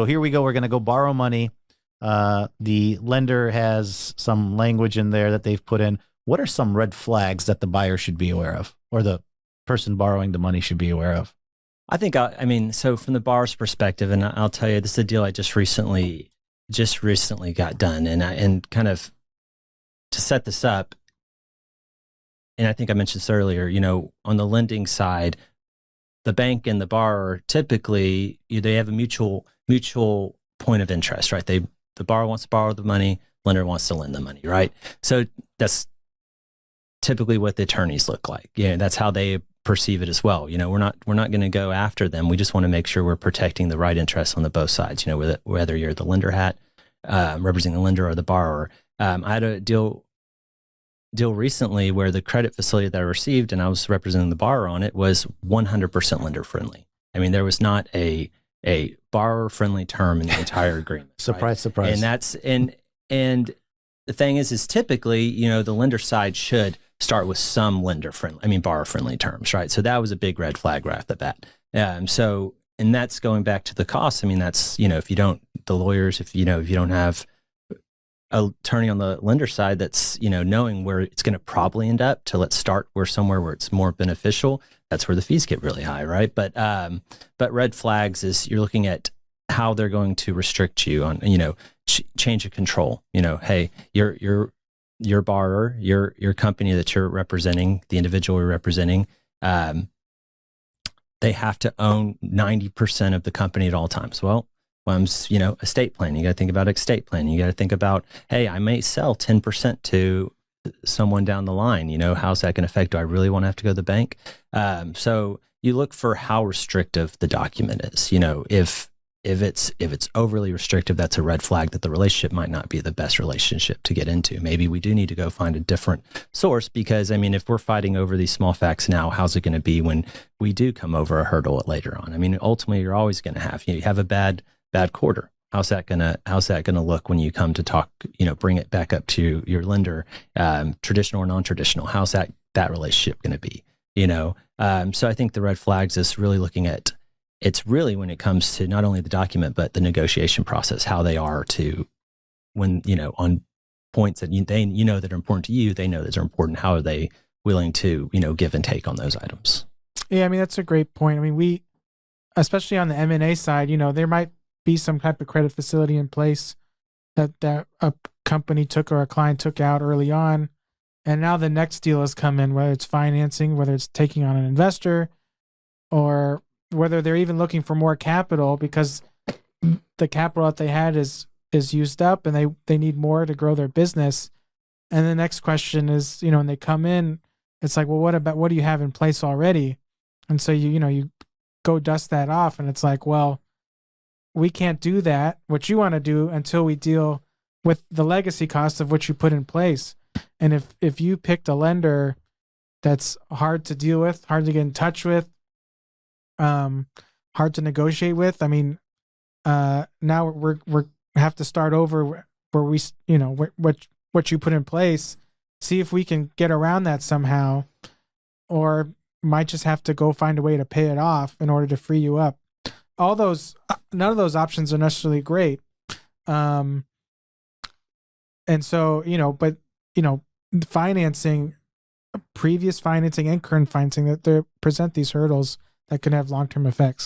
So here we go. We're going to go borrow money. The lender has some language in there that they've put in. What are some red flags that the buyer should be aware of, or the person borrowing the money should be aware of? I think, I mean, so from the borrower's perspective, and I'll tell you, this is a deal I just recently got done, and kind of to set this up, and I think I mentioned this earlier, on the lending side, the bank and the borrower typically they have a mutual point of interest, right? The borrower wants to borrow the money, lender wants to lend the money, right? So that's typically what the attorneys look like. That's how they perceive it as well. We're not going to go after them. We just want to make sure we're protecting the right interests on the both sides. Whether you're the lender hat representing the lender or the borrower. I had a deal recently where the credit facility that I received, and I was representing the borrower on it, was 100% lender friendly. I mean, there was not a borrower friendly term in the entire agreement. Surprise, right? surprise. And that's and the thing is typically, the lender side should start with some borrower friendly terms, right? So that was a big red flag right off the bat. And that's going back to the costs. I mean, that's, if you don't have an attorney on the lender side that's, knowing where it's going to probably end up, to let's start somewhere where it's more beneficial, that's where the fees get really high, right? But red flags is you're looking at how they're going to restrict you on, change of control. Hey, your borrower, your company that you're representing, the individual you're representing, they have to own 90% of the company at all times. Well, estate planning, you got to think about estate planning. You got to think about, hey, I may sell 10% to someone down the line. How's that going to affect? Do I really want to have to go to the bank? So you look for how restrictive the document is. If it's overly restrictive, that's a red flag that the relationship might not be the best relationship to get into. Maybe we do need to go find a different source, because if we're fighting over these small facts now, how's it going to be when we do come over a hurdle later on? Ultimately, you're always going to have, you have a bad quarter. How's that gonna look when you come to talk, bring it back up to your lender, traditional or non-traditional? How's that relationship going to be? So I think the red flags is really looking at, it's really when it comes to not only the document, but the negotiation process, how they are to, when, on points that that are important to you, they know that are important. How are they willing to, give and take on those items? Yeah. That's a great point. We, especially on the M&A side, there might be some type of credit facility in place that a company took or a client took out early on. And now the next deal has come in, whether it's financing, whether it's taking on an investor, or whether they're even looking for more capital because the capital that they had is used up and they need more to grow their business. And the next question is, when they come in, it's like, well, what do you have in place already? And so you go dust that off, and it's like, well, we can't do that, what you want to do, until we deal with the legacy costs of what you put in place. And if you picked a lender that's hard to deal with, hard to get in touch with, hard to negotiate with, now we're have to start over where we, what you put in place, see if we can get around that somehow, or might just have to go find a way to pay it off in order to free you up. None of those options are necessarily great. And so, financing, previous financing and current financing, that they present these hurdles that can have long-term effects.